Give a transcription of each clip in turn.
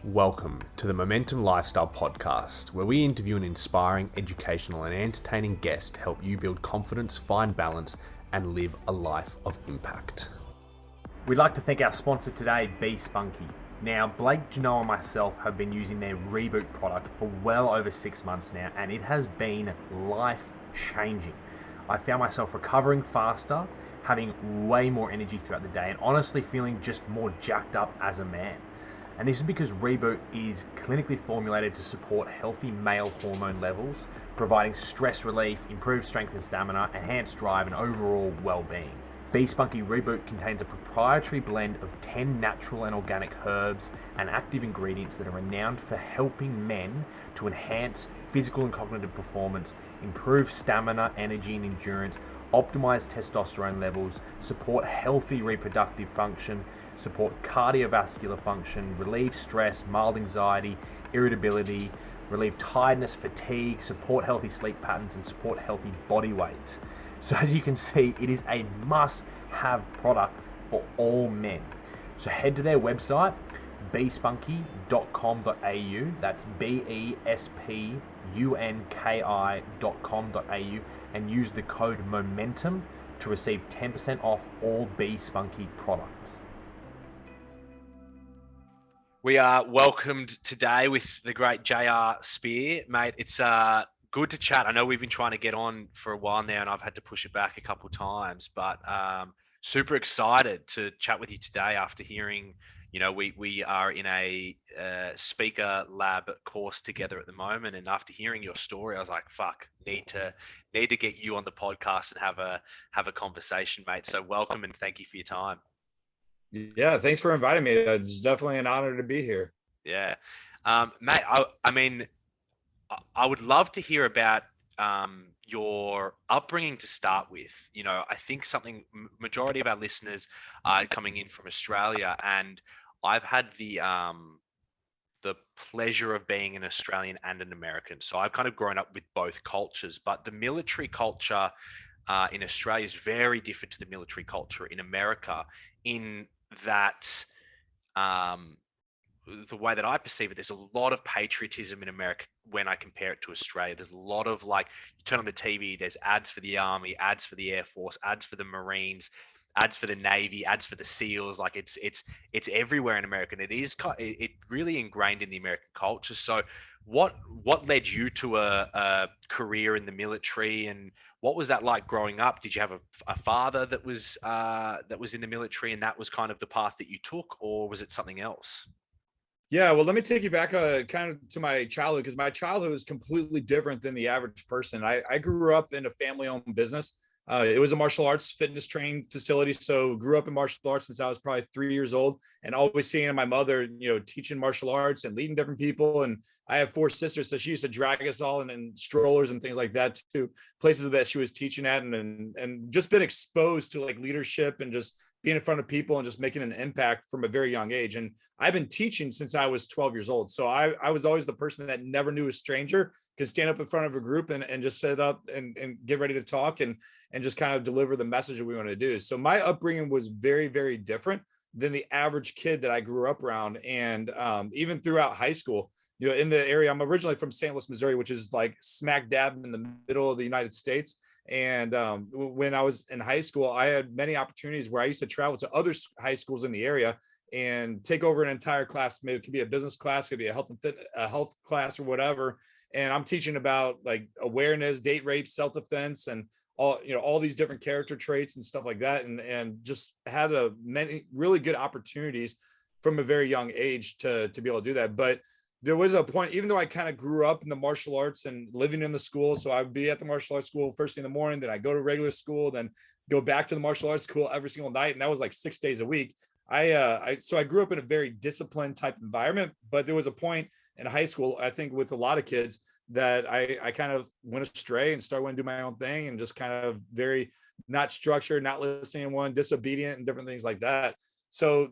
Welcome to the Momentum Lifestyle Podcast, where we interview an inspiring, educational, and entertaining guest to help you build confidence, find balance, and live a life of impact. We'd like to thank our sponsor today, Be Spunky. Now, Blake, Janelle, and myself have been using their Reboot product for well over 6 months now, and it has been life-changing. I found myself recovering faster, having way more energy throughout the day, and honestly feeling just more jacked up as a man. And this is because Reboot is clinically formulated to support healthy male hormone levels, providing stress relief, improved strength and stamina, enhanced drive, and overall well-being. Be Spunky Reboot contains a proprietary blend of 10 natural and organic herbs and active ingredients that are renowned for helping men to enhance physical and cognitive performance, improve stamina, energy, and endurance, optimize testosterone levels, support healthy reproductive function, support cardiovascular function, relieve stress, mild anxiety, irritability, relieve tiredness, fatigue, support healthy sleep patterns, and support healthy body weight. So as you can see, it is a must-have product for all men. So head to their website, bespunky.com.au. That's bespunki.com.au, and use the code MOMENTUM to receive 10% off all Be Spunky products. We are welcomed today with the great JR Spear. Mate, it's good to chat. I know we've been trying to get on for a while now, and I've had to push it back a couple of times, but super excited to chat with you today after hearing, we are in a speaker lab course together at the moment, and after hearing your story, I was like, fuck, need to get you on the podcast and have a conversation, mate. So welcome and thank you for your time. Yeah, thanks for inviting me. It's definitely an honor to be here. Yeah. Mate, I would love to hear about your upbringing to start with. I think majority of our listeners are coming in from Australia, and I've had the pleasure of being an Australian and an American. So I've kind of grown up with both cultures, but the military culture in Australia is very different to the military culture in America, in that the way that I perceive it, there's a lot of patriotism in America when I compare it to Australia. There's a lot of, like, you turn on the TV, there's ads for the Army, ads for the Air Force, ads for the Marines, ads for the Navy, ads for the SEALs. Like it's everywhere in America, and it really ingrained in the American culture. So what led you to a career in the military, and what was that like growing up? Did you have a father that was in the military, and that was kind of the path that you took, or was it something else? Yeah, well, let me take you back kind of to my childhood, because my childhood was completely different than the average person. I grew up in a family-owned business. It was a martial arts fitness training facility. So grew up in martial arts since I was probably 3 years old, and always seeing my mother, teaching martial arts and leading different people. And I have 4 sisters, so she used to drag us all in strollers and things like that to places that she was teaching at, and just been exposed to like leadership and just being in front of people and just making an impact from a very young age. And I've been teaching since I was 12 years old. So I was always the person that never knew a stranger, could stand up in front of a group and just sit up and get ready to talk and just kind of deliver the message that we want to do. So my upbringing was very, very different than the average kid that I grew up around. And even throughout high school, in the area, I'm originally from St. Louis, Missouri, which is like smack dab in the middle of the United States. And when I was in high school, I had many opportunities where I used to travel to other high schools in the area and take over an entire class. Maybe it could be a business class, could be a health class or whatever. And I'm teaching about like awareness, date rape, self-defense, and all these different character traits and stuff like that. And just had many really good opportunities from a very young age to be able to do that. But there was a point, even though I kind of grew up in the martial arts and living in the school, so I'd be at the martial arts school first thing in the morning, then I go to regular school, then go back to the martial arts school every single night. And that was like 6 days a week. So I grew up in a very disciplined type environment, but there was a point in high school, I think with a lot of kids, that I kind of went astray and started wanting to do my own thing, and just kind of very not structured, not listening to anyone, disobedient, and different things like that. So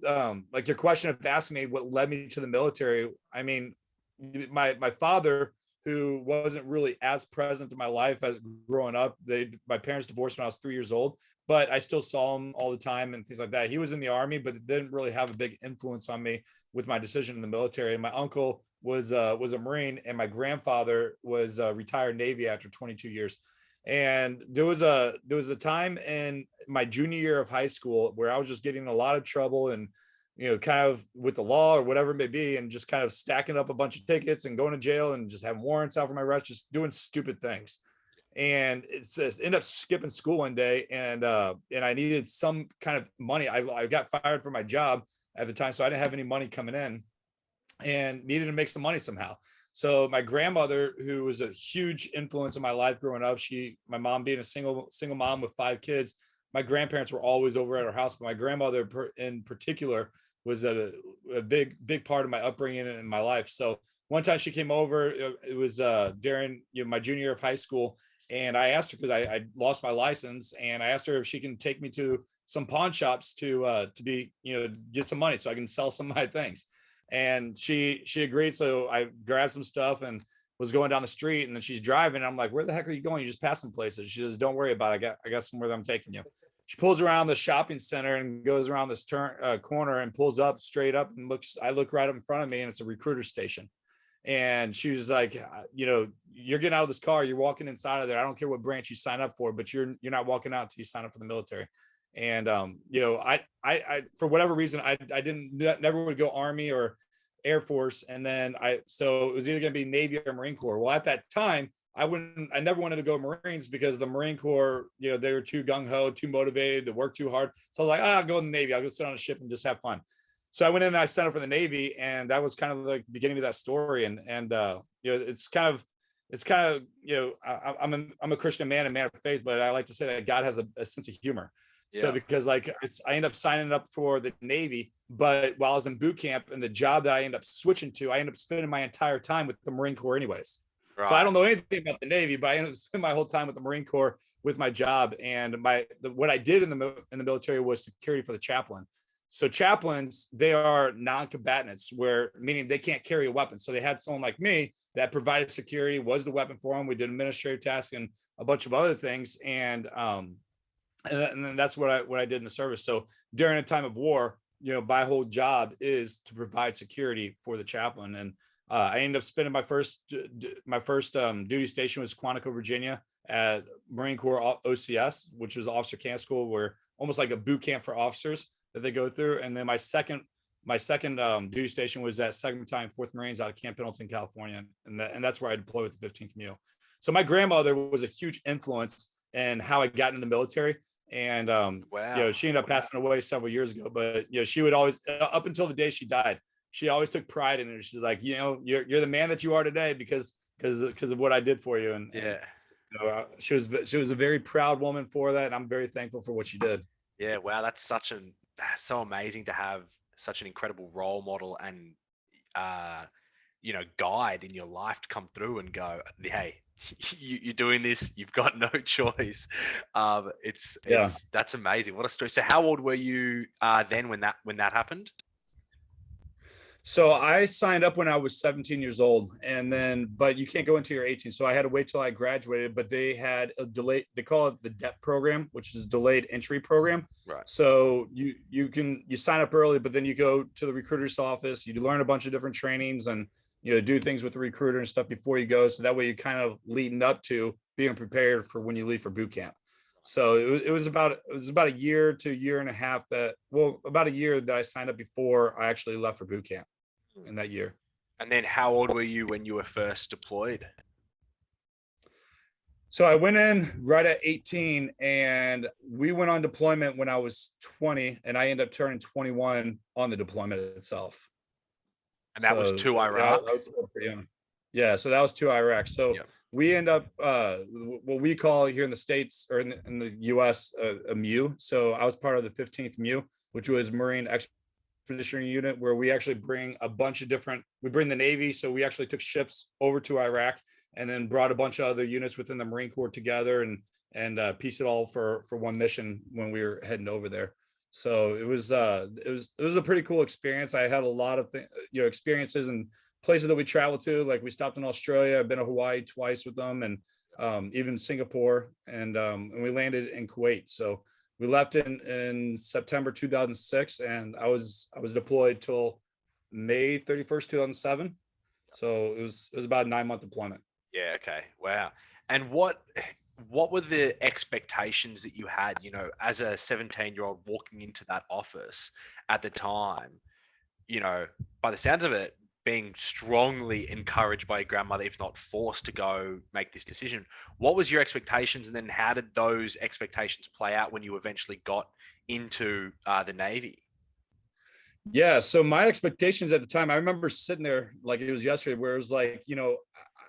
like your question of asking me what led me to the military, I mean, my father, who wasn't really as present in my life as growing up. My parents divorced when I was 3 years old, but I still saw him all the time and things like that. He was in the Army, but it didn't really have a big influence on me with my decision in the military. And my uncle was a Marine, and my grandfather was retired Navy after 22 years. And there was a time in my junior year of high school where I was just getting in a lot of trouble, and kind of with the law or whatever it may be, and just kind of stacking up a bunch of tickets and going to jail and just having warrants out for my arrest, just doing stupid things. And it's just ended up skipping school one day, and I needed some kind of money. I got fired from my job at the time, so I didn't have any money coming in, and needed to make some money somehow. So my grandmother, who was a huge influence in my life growing up, my mom being a single mom with 5 kids, my grandparents were always over at our house, but my grandmother in particular was a big part of my upbringing and my life. So one time she came over, it was during my junior year of high school, and I asked her, because I lost my license, and I asked her if she can take me to some pawn shops to get some money so I can sell some of my things. And she agreed. So I grabbed some stuff and was going down the street, and then she's driving. And I'm like, where the heck are you going? You just passing places. She says, don't worry about it. I got somewhere that I'm taking you. She pulls around the shopping center and goes around this corner and pulls up straight up and I look right up in front of me, and it's a recruiter station. And she was like, you're getting out of this car, you're walking inside of there. I don't care what branch you sign up for, but you're not walking out until you sign up for the military. And I for whatever reason, I never would go Army or Air Force. And then so it was either going to be Navy or Marine Corps. Well, at that time, I never wanted to go Marines, because the Marine Corps, they were too gung-ho, too motivated, to work too hard. So I was like, I'll go in the Navy. I'll go sit on a ship and just have fun. So I went in and I signed up for the Navy, and that was kind of like the beginning of that story. And it's kind of I'm a Christian man and man of faith, but I like to say that God has a sense of humor. Yeah. So because I end up signing up for the Navy, but while I was in boot camp, and the job that I end up switching to, I end up spending my entire time with the Marine Corps anyways. Right. So I don't know anything about the Navy, but I ended up spending my whole time with the Marine Corps with my job. And what I did in the military was security for the chaplain. So chaplains, they are non-combatants, meaning they can't carry a weapon. So they had someone like me that provided security, was the weapon for them. We did administrative tasks and a bunch of other things. And then that's what I did in the service. So during a time of war, my whole job is to provide security for the chaplain. And I ended up spending my first duty station was Quantico, Virginia, at Marine Corps OCS, which is Officer Camp School, where almost like a boot camp for officers that they go through. And then my second duty station was at 2nd Battalion, 4th Marines, out of Camp Pendleton, California, and that's where I deployed with the 15th MEU. So my grandmother was a huge influence in how I got into the military. And wow. She ended up passing away several years ago, but she would always, up until the day she died, she always took pride in it. She's like, you're the man that you are today because of what I did for you. And yeah, she was a very proud woman for that, and I'm very thankful for what she did. Yeah, wow, that's so amazing to have such an incredible role model and guide in your life to come through and go, hey, you're doing this, you've got no choice. That's amazing. What a story. So how old were you then when that happened? So I signed up when I was 17 years old, but you can't go until you're 18. So I had to wait till I graduated, but they had a delay. They call it the DEP program, which is delayed entry program. Right. So you sign up early, but then you go to the recruiter's office, you learn a bunch of different trainings and, do things with the recruiter and stuff before you go. So that way you kind of leading up to being prepared for when you leave for boot camp. So it was about a year to a year and a half about a year that I signed up before I actually left for boot camp in that year. And then how old were you when you were first deployed? So I went in right at 18, and we went on deployment when I was 20, and I ended up turning 21 on the deployment itself. And that was to Iraq? Yeah, so that was to Iraq. So we end up what we call here in the States or in the US a MEU. So I was part of the 15th MEU, which was Marine Expeditionary Unit, where we actually bring we bring the Navy. So we actually took ships over to Iraq and then brought a bunch of other units within the Marine Corps together and pieced it all for one mission when we were heading over there. So it was a pretty cool experience. I had a lot of experiences and places that we traveled to. Like we stopped in Australia. I've been to Hawaii twice with them, and even Singapore, and we landed in Kuwait. So we left in September 2006, and I was deployed till May 31st, 2007. So it was about a 9-month deployment. Yeah. Okay. Wow. And what were the expectations that you had, as a 17-year-old walking into that office at the time, by the sounds of it, being strongly encouraged by your grandmother, if not forced to go make this decision. What was your expectations? And then how did those expectations play out when you eventually got into the Navy? Yeah. So my expectations at the time, I remember sitting there like it was yesterday, where it was like,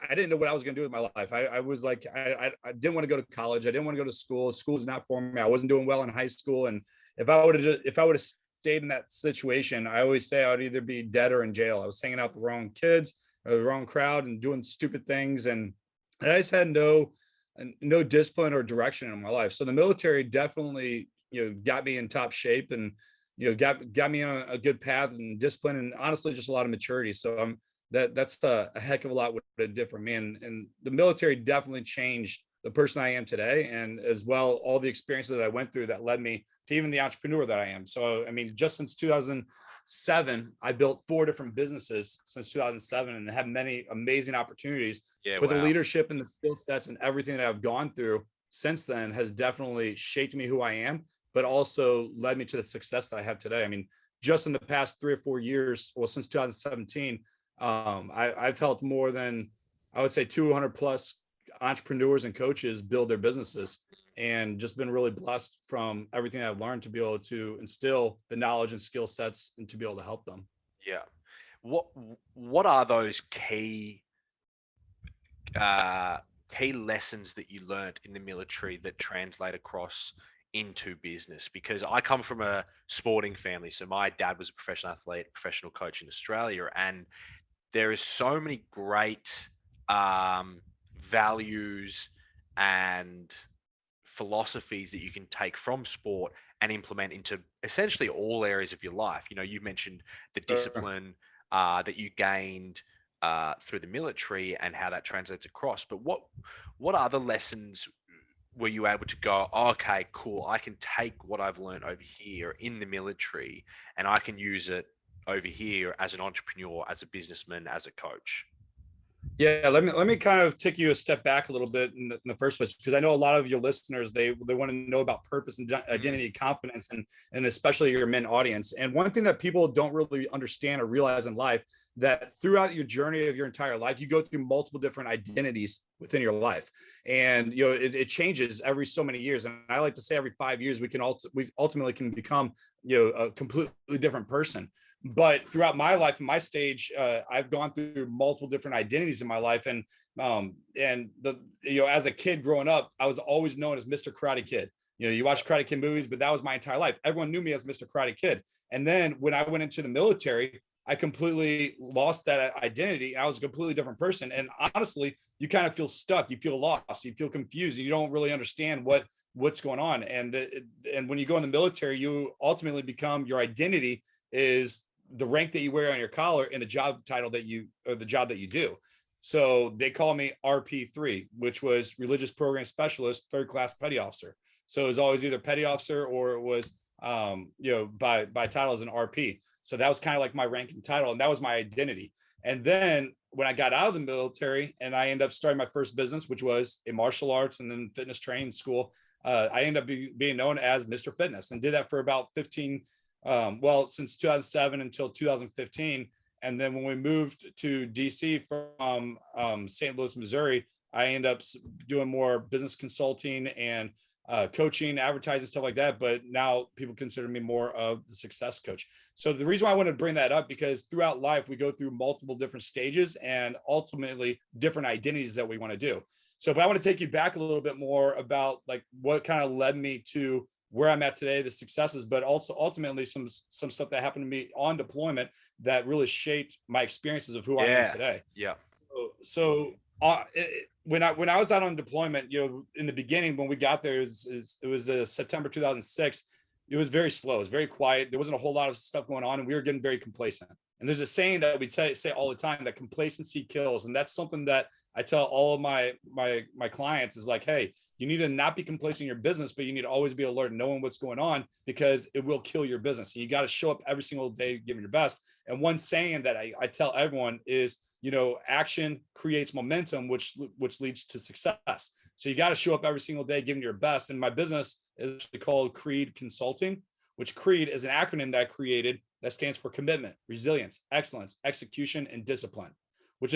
I didn't know what I was going to do with my life. I was like, I didn't want to go to college. I didn't want to go to school. School was not for me. I wasn't doing well in high school. And if I would have stayed in that situation, I always say I would either be dead or in jail. I was hanging out with the wrong kids or the wrong crowd and doing stupid things. And I just had no discipline or direction in my life. So the military definitely, got me in top shape, and, got me on a good path and discipline, and honestly, just a lot of maturity. So that's a heck of a lot what it did for me. And the military definitely changed the person I am today, and as well, all the experiences that I went through that led me to even the entrepreneur that I am. So, I mean, just since 2007, I built 4 different businesses since 2007, and have many amazing opportunities. Yeah. But Wow. the leadership and the skill sets and everything that I've gone through since then has definitely shaped me who I am, but also led me to the success that I have today. I mean, just in the past 3 or 4 years, well, since 2017, I've helped more than, I would say, 200 plus entrepreneurs and coaches build their businesses, and just been really blessed from everything I've learned to be able to instill the knowledge and skill sets and to be able to help them. Yeah. What are those key lessons that you learned in the military that translate across into business? Because I come from a sporting family. So my dad was a professional athlete, professional coach in Australia, and there is so many great values and philosophies that you can take from sport and implement into essentially all areas of your life. You mentioned the discipline that you gained through the military and how that translates across. But what other lessons were you able to go, okay, cool, I can take what I've learned over here in the military and I can use it over here as an entrepreneur, as a businessman, as a coach? Yeah, let me kind of take you a step back a little bit in the first place, because I know a lot of your listeners, they want to know about purpose and identity, confidence, and especially your men audience. And one thing that people don't really understand or realize in life, that throughout your journey of your entire life, you go through multiple different identities within your life, and it changes every so many years. And I like to say every 5 years we ultimately can become a completely different person. But throughout my life and my stage, I've gone through multiple different identities in my life, and as a kid growing up, I was always known as Mr. Karate Kid. You watch Karate Kid movies, but that was my entire life. Everyone knew me as Mr. Karate Kid. And then when I went into the military, I completely lost that identity. I was a completely different person. And honestly, you kind of feel stuck. You feel lost. You feel confused. You don't really understand what's going on. And when you go in the military, you ultimately become, your identity is the rank that you wear on your collar and the job title the job that you do. So they call me RP3, which was Religious Program Specialist, 3rd Class Petty Officer. So it was always either Petty Officer or it was, by title as an RP. So that was kind of like my rank and title, and that was my identity. And then when I got out of the military and I ended up starting my first business, which was a martial arts and then fitness training school, I ended up being known as Mr. Fitness, and did that for about 15 since 2007 until 2015. And then when we moved to DC from St. Louis, Missouri, I ended up doing more business consulting and coaching, advertising, stuff like that. But now people consider me more of the success coach. So the reason why I wanted to bring that up, because throughout life, we go through multiple different stages and ultimately different identities that we want to do. So, but I want to take you back a little bit more about like what kind of led me to where I'm at today, the successes, but also ultimately some stuff that happened to me on deployment that really shaped my experiences of who I am today. Yeah. So when I was out on deployment, in the beginning, when we got there, it was September 2006. It was very slow. It was very quiet. There wasn't a whole lot of stuff going on, and we were getting very complacent. And there's a saying that we say all the time, that complacency kills. And that's something that I tell all of my clients is like, hey, you need to not be complacent in your business, but you need to always be alert, knowing what's going on, because it will kill your business. And you got to show up every single day, giving your best. And one saying that I tell everyone is, action creates momentum, which leads to success. So you got to show up every single day, giving your best. And my business is called Creed Consulting, which Creed is an acronym that I created that stands for commitment, resilience, excellence, execution, and discipline, which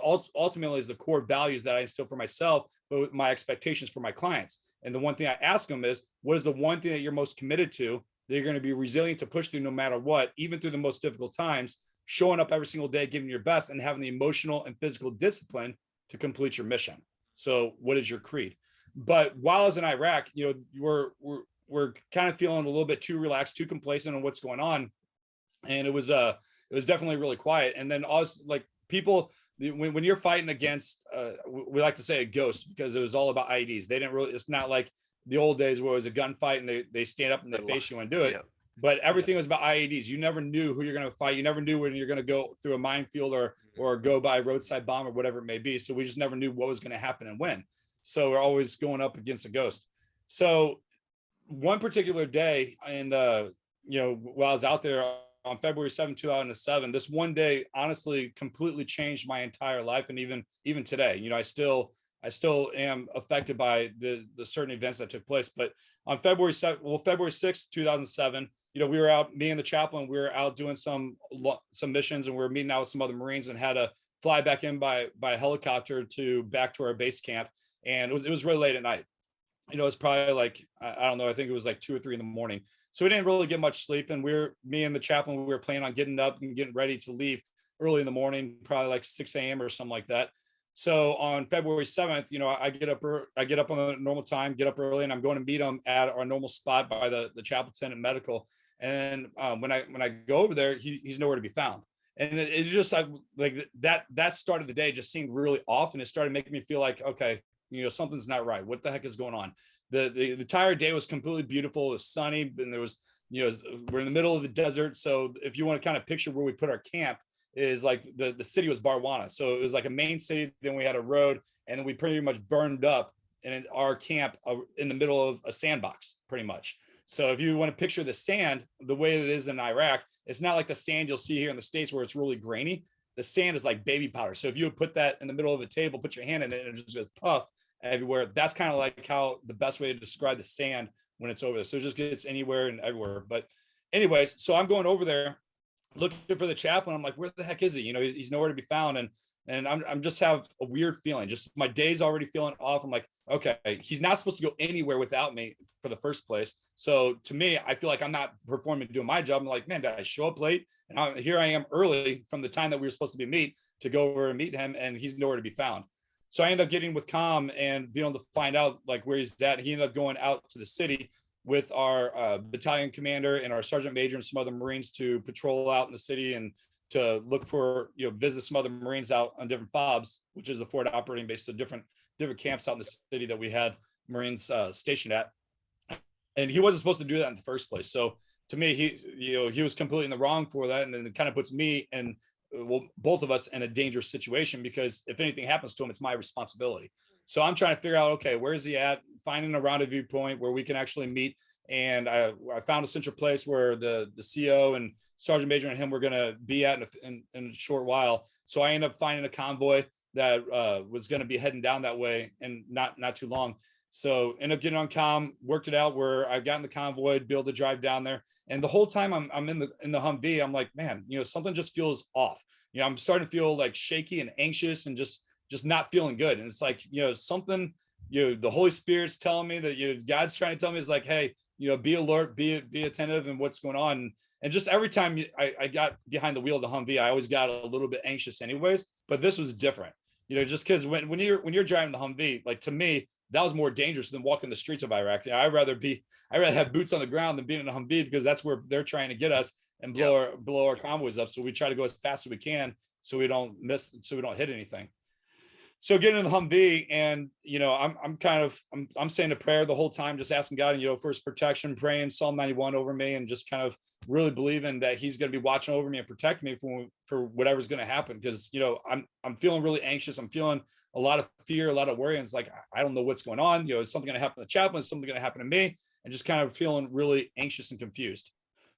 ultimately is the core values that I instill for myself, but with my expectations for my clients. And the one thing I ask them is, what is the one thing that you're most committed to, that you're going to be resilient to push through no matter what, even through the most difficult times, showing up every single day, giving your best, and having the emotional and physical discipline to complete your mission. So what is your creed? But while I was in Iraq, we're kind of feeling a little bit too relaxed, too complacent on what's going on. And it was definitely really quiet. And then also, like, people, when you're fighting against, we like to say a ghost, because it was all about IEDs. They didn't really, it's not like the old days where it was a gunfight and they stand up and they face you and do it. Yeah. But everything was about IEDs. You never knew who you're going to fight. You never knew when you're going to go through a minefield or go by a roadside bomb or whatever it may be. So we just never knew what was going to happen and when. So we're always going up against a ghost. So one particular day, and while I was out there on February 7, 2007, this one day honestly completely changed my entire life. And even today, I still am affected by the certain events that took place. But on February 6th, 2007, we were out, me and the chaplain, we were out doing some missions, and we were meeting out with some other Marines, and had to fly back in by helicopter back to our base camp. And it was really late at night. It's probably like, I don't know, I think it was like 2 or 3 in the morning. So we didn't really get much sleep. And me and the chaplain, we were planning on getting up and getting ready to leave early in the morning, probably like 6 a.m. or something like that. So on February 7th, I get up on the normal time, get up early, and I'm going to meet him at our normal spot by the chapel tent and medical. And when I go over there, he's nowhere to be found. And it just like that started the day just seemed really off. And it started making me feel like, okay, something's not right. What the heck is going on? The entire day was completely beautiful. It was sunny, and there was, we're in the middle of the desert. So if you want to kind of picture where we put our camp, is like the city was Barwana. So it was like a main city. Then we had a road, and then we pretty much burned up in our camp in the middle of a sandbox, pretty much. So if you want to picture the sand, the way it is in Iraq, it's not like the sand you'll see here in the States where it's really grainy. The sand is like baby powder. So if you would put that in the middle of a table, put your hand in it, and it just goes puff everywhere. That's kind of like how the best way to describe the sand when it's over there. So it just gets anywhere and everywhere. But anyways, so I'm going over there looking for the chaplain. I'm like, where the heck is he? He's nowhere to be found. And I'm just have a weird feeling. Just my day's already feeling off. I'm like, okay, he's not supposed to go anywhere without me for the first place. So to me, I feel like I'm not performing, doing my job. I'm like, man, did I show up late? And here I am early from the time that we were supposed to meet to go over and meet him, and he's nowhere to be found. So I ended up getting with Com and being able to find out like where he's at. He ended up going out to the city with our battalion commander and our sergeant major and some other Marines to patrol out in the city and to look for, visit some other Marines out on different FOBs, which is the forward operating base. So different camps out in the city that we had Marines stationed at. And he wasn't supposed to do that in the first place. So to me, he was completely in the wrong for that. And then it kind of puts me and both of us in a dangerous situation, because if anything happens to him, it's my responsibility. So I'm trying to figure out, okay, where is he at? Finding a rendezvous point where we can actually meet. And I found a central place where the CO and Sergeant Major and him were going to be at in a short while. So I ended up finding a convoy that was going to be heading down that way, and not too long. So ended up getting on comm, worked it out where I got in the convoy, be able to drive down there. And the whole time I'm in the Humvee, I'm like, man, something just feels off. I'm starting to feel like shaky and anxious and just not feeling good. And it's like, something, the Holy Spirit's telling me that, God's trying to tell me is like, hey, be alert, be attentive and what's going on. And just every time I got behind the wheel of the Humvee, I always got a little bit anxious anyways, but this was different, just because when you're driving the Humvee, like to me, that was more dangerous than walking the streets of Iraq. I'd rather have boots on the ground than being in a Humvee, because that's where they're trying to get us and blow our convoys up. So we try to go as fast as we can so we don't hit anything. So getting in the Humvee, and I'm saying a prayer the whole time, just asking God, for his protection, praying Psalm 91 over me, and just kind of really believing that he's going to be watching over me and protect me for whatever's going to happen. Because I'm feeling really anxious. I'm feeling a lot of fear, a lot of worry, and it's like I don't know what's going on. Is something going to happen to the chaplain? Is something going to happen to me? And just kind of feeling really anxious and confused.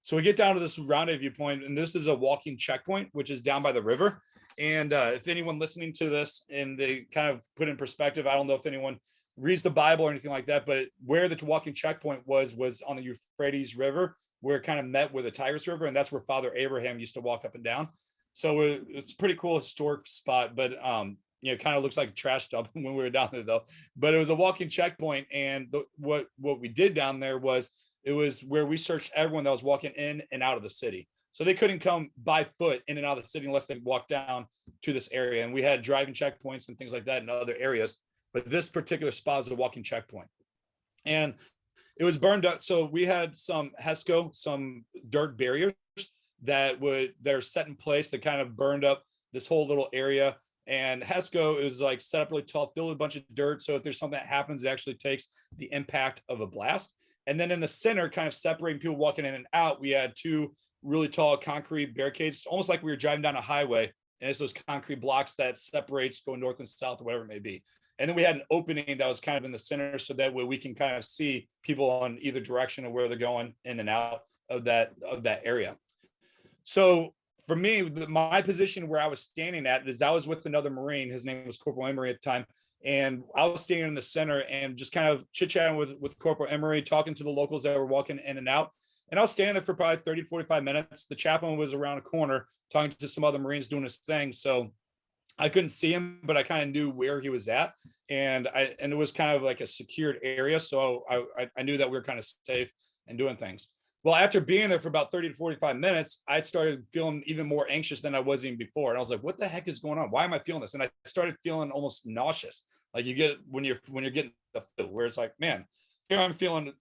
So we get down to this rendezvous point, and this is a walking checkpoint, which is down by the river. And if anyone listening to this and they kind of put in perspective, I don't know if anyone reads the Bible or anything like that, but where the walking checkpoint was on the Euphrates River, where it kind of met with the Tigris River. And that's where Father Abraham used to walk up and down. So it's a pretty cool historic spot, but it kind of looks like a trash dump when we were down there though. But it was a walking checkpoint. And what we did down there was, it was where we searched everyone that was walking in and out of the city. So they couldn't come by foot in and out of the city unless they walked down to this area. And we had driving checkpoints and things like that in other areas. But this particular spot is a walking checkpoint. And it was burned up. So we had some HESCO, some dirt barriers they're set in place that kind of burned up this whole little area. And HESCO is like set up really tall, filled with a bunch of dirt. So if there's something that happens, it actually takes the impact of a blast. And then in the center, kind of separating people walking in and out, we had two really tall concrete barricades, almost like we were driving down a highway. And it's those concrete blocks that separates going north and south or whatever it may be. And then we had an opening that was kind of in the center, so that way we can kind of see people on either direction of where they're going in and out of that area. So for me, my position where I was standing at is I was with another Marine. His name was Corporal Emery at the time. And I was standing in the center and just kind of chit-chatting with Corporal Emery, talking to the locals that were walking in and out. And I was standing there for probably 30 to 45 minutes. The chaplain was around a corner talking to some other Marines doing his thing. So I couldn't see him, but I kind of knew where he was at. And it was kind of like a secured area. So I knew that we were kind of safe and doing things. Well, after being there for about 30 to 45 minutes, I started feeling even more anxious than I was even before. And I was like, what the heck is going on? Why am I feeling this? And I started feeling almost nauseous. Like you get when you're getting the flu, where it's like, man, here I'm feeling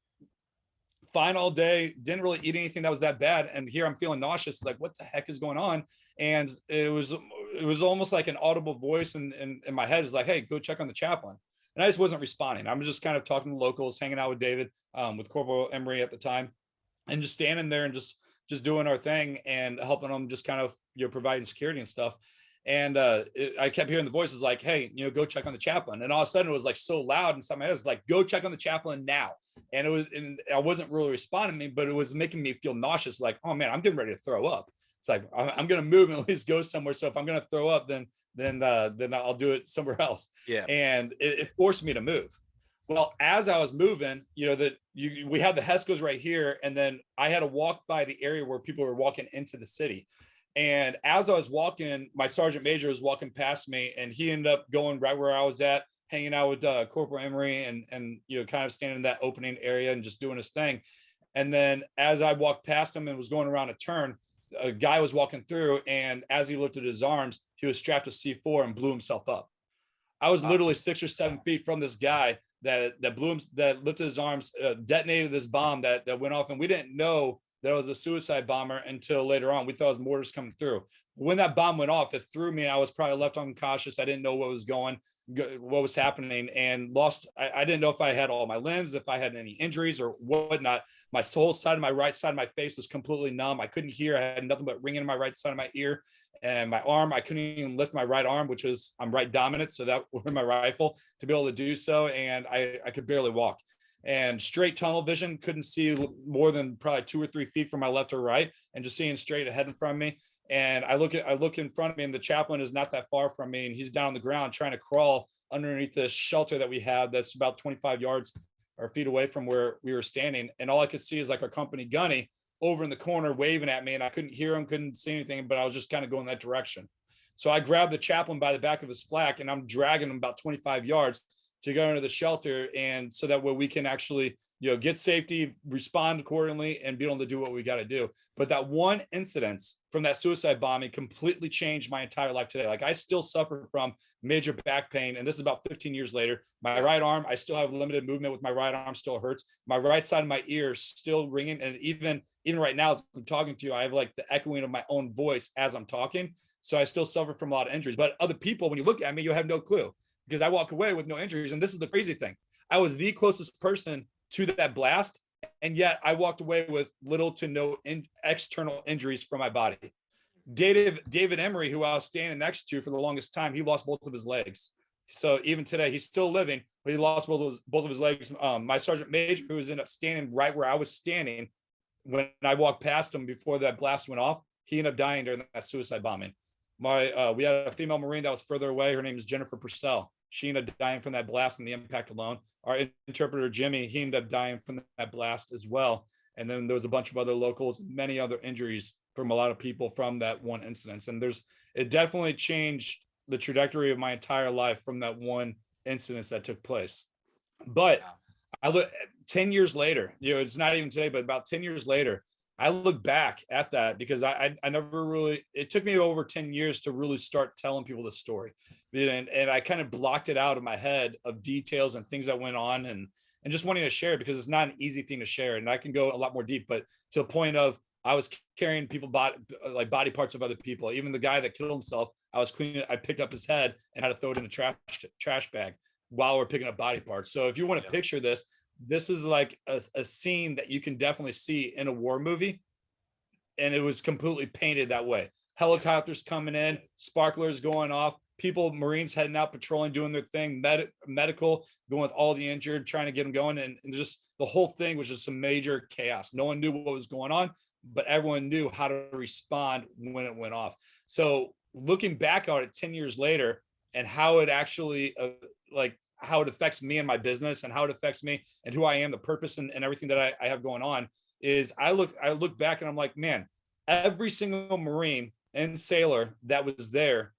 fine all day, didn't really eat anything that was that bad. And here I'm feeling nauseous. Like, what the heck is going on? And it was almost like an audible voice in my head is like, hey, go check on the chaplain. And I just wasn't responding. I'm just kind of talking to locals, hanging out with David, with Corporal Emery at the time, and just standing there and just doing our thing and helping them, just kind of, providing security and stuff. And I kept hearing the voices like, hey, go check on the chaplain. And all of a sudden it was like so loud inside my head. It's like, go check on the chaplain now. And I wasn't really responding, but it was making me feel nauseous. Like, oh man, I'm getting ready to throw up. It's like, I'm going to move and at least go somewhere. So if I'm going to throw up, then I'll do it somewhere else. Yeah. And it forced me to move. Well, as I was moving, we had the HESCOs right here. And then I had to walk by the area where people were walking into the city. And as I was walking, my sergeant major was walking past me, and he ended up going right where I was at, hanging out with Corporal Emery and kind of standing in that opening area and just doing his thing. And then as I walked past him and was going around a turn, a guy was walking through, and as he lifted his arms, he was strapped to C4 and blew himself up. I was literally 6 or 7 feet from this guy that lifted his arms, detonated this bomb that went off, and we didn't know that it was a suicide bomber until later on. We thought it was mortars coming through. When that bomb went off, it threw me. I was probably left unconscious. I didn't know what was happening, and lost. I didn't know if I had all my limbs, if I had any injuries or whatnot. My whole side of my right side of my face was completely numb. I couldn't hear. I had nothing but ringing in my right side of my ear. And my arm, I couldn't even lift my right arm, which was, I'm right dominant. So that was my rifle to be able to do so. And I could barely walk. And straight tunnel vision, couldn't see more than probably 2 or 3 feet from my left or right, and just seeing straight ahead in front of me. And I look in front of me, and the chaplain is not that far from me, and he's down on the ground trying to crawl underneath this shelter that we have that's about 25 yards or feet away from where we were standing. And all I could see is like our company gunny over in the corner waving at me, and I couldn't hear him, couldn't see anything, but I was just kind of going that direction. So I grabbed the chaplain by the back of his flak, and I'm dragging him about 25 yards to go into the shelter, and so that way we can actually, get safety, respond accordingly, and be able to do what we got to do. But that one incident from that suicide bombing completely changed my entire life today. Like, I still suffer from major back pain, and this is about 15 years later. My right arm, I still have limited movement with my right arm, still hurts. My right side of my ear still ringing, and even right now as I'm talking to you, I have like the echoing of my own voice as I'm talking. So I still suffer from a lot of injuries. But other people, when you look at me, you have no clue. because I walk away with no injuries. And this is the crazy thing. I was the closest person to that blast, and yet I walked away with little to no external injuries from my body. David Emery, who I was standing next to for the longest time, he lost both of his legs. So even today, he's still living, but he lost both of his legs. My sergeant major, who was ended up standing right where I was standing when I walked past him before that blast went off, he ended up dying during that suicide bombing. We had a female Marine that was further away. Her name is Jennifer Purcell. She ended up dying from that blast and the impact alone. Our interpreter, Jimmy, he ended up dying from that blast as well. And then there was a bunch of other locals, many other injuries from a lot of people from that one incident. And it definitely changed the trajectory of my entire life from that one incident that took place. But I look 10 years later, it's not even today, but about 10 years later, I look back at that because I never really, it took me over 10 years to really start telling people the story. And I kind of blocked it out of my head of details and things that went on and just wanting to share it because it's not an easy thing to share. And I can go a lot more deep, but to the point of I was carrying body parts of other people. Even the guy that killed himself, I picked up his head and had to throw it in a trash bag while we're picking up body parts. So if you want to picture this is like a scene that you can definitely see in a war movie. And it was completely painted that way. Helicopters coming in, sparklers going off, Marines heading out patrolling, doing their thing, medical, going with all the injured, trying to get them going. And just the whole thing was just some major chaos. No one knew what was going on, but everyone knew how to respond when it went off. So looking back on it 10 years later and how it actually how it affects me and my business and how it affects me and who I am, the purpose and everything that I have going on is I look back and I'm like, man, every single Marine and sailor that was there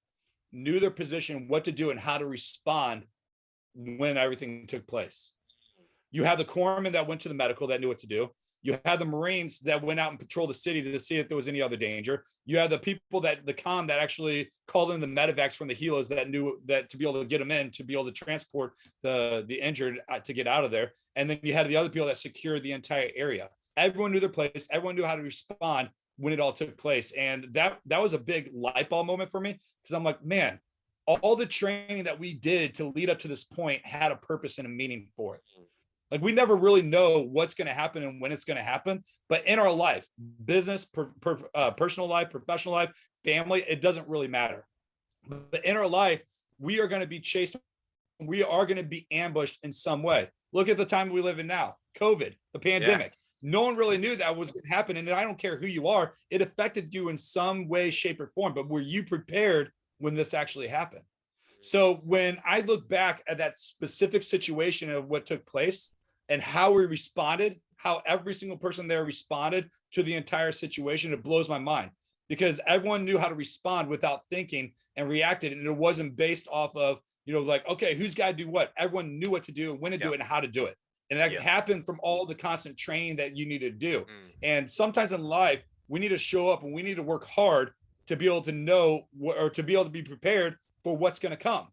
knew their position, what to do and how to respond when everything took place. You have the corpsmen that went to the medical that knew what to do. You had the Marines that went out and patrolled the city to see if there was any other danger. You had the people the comm that actually called in the medevacs from the helos that knew that to be able to get them in, to be able to transport the injured to get out of there. And then you had the other people that secured the entire area. Everyone knew their place. Everyone knew how to respond when it all took place. And that was a big light bulb moment for me because I'm like, man, all the training that we did to lead up to this point had a purpose and a meaning for it. Like we never really know what's going to happen and when it's going to happen, but in our life, business, personal life, professional life, family, it doesn't really matter. But in our life, we are going to be chased. We are going to be ambushed in some way. Look at the time we live in now, COVID, the pandemic. Yeah. No one really knew that was going to happen. And I don't care who you are, it affected you in some way, shape, or form. But were you prepared when this actually happened? So when I look back at that specific situation of what took place, and how we responded, how every single person there responded to the entire situation, it blows my mind because everyone knew how to respond without thinking and reacted. And it wasn't based off of, okay, who's got to do what? Everyone knew what to do and when to do it and how to do it. And that happened from all the constant training that you need to do. And sometimes in life, we need to show up and we need to work hard to be able to know or to be able to be prepared for what's going to come.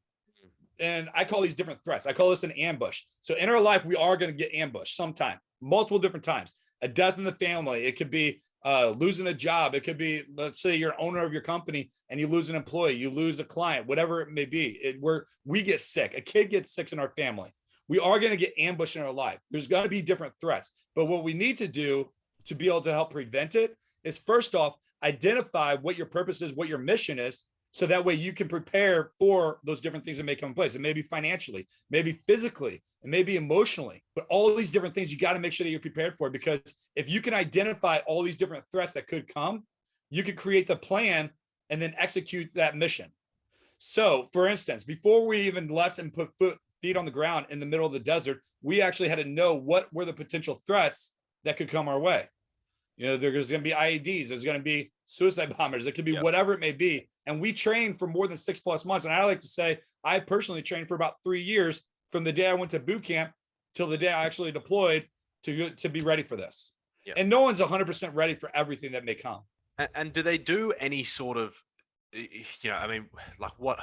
And I call these different threats. I call this an ambush. So in our life, we are going to get ambushed sometime, multiple different times. A death in the family. It could be losing a job. It could be, let's say you're owner of your company and you lose an employee, you lose a client, whatever it may be. We get sick. A kid gets sick in our family. We are going to get ambushed in our life. There's going to be different threats. But what we need to do to be able to help prevent it is first off, identify what your purpose is, what your mission is, so that way you can prepare for those different things that may come in place. It may be financially, maybe physically, it may be emotionally, but all these different things, you got to make sure that you're prepared for it, because if you can identify all these different threats that could come, you could create the plan and then execute that mission. So for instance, before we even left and put feet on the ground in the middle of the desert, we actually had to know what were the potential threats that could come our way. There's going to be IEDs, there's going to be suicide bombers, it could be whatever it may be. And we trained for more than 6+ months. And I like to say, I personally trained for about 3 years from the day I went to boot camp till the day I actually deployed to be ready for this. And no one's 100% ready for everything that may come. And do they do any sort of, what,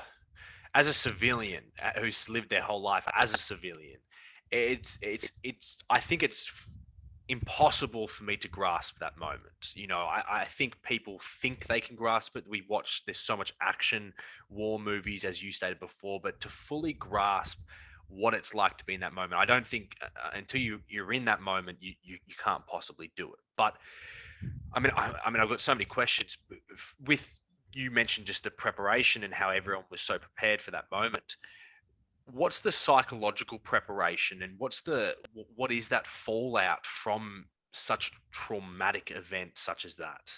as a civilian who's lived their whole life as a civilian, I think it's impossible for me to grasp that moment. You know, I think people think they can grasp it. We watch, there's so much action, war movies, as you stated before, but to fully grasp what it's like to be in that moment, I don't think until you're in that moment, you can't possibly do it. But I mean, I've got so many questions. With, you mentioned just the preparation and how everyone was so prepared for that moment. What's the psychological preparation, and what is that fallout from such traumatic event such as that?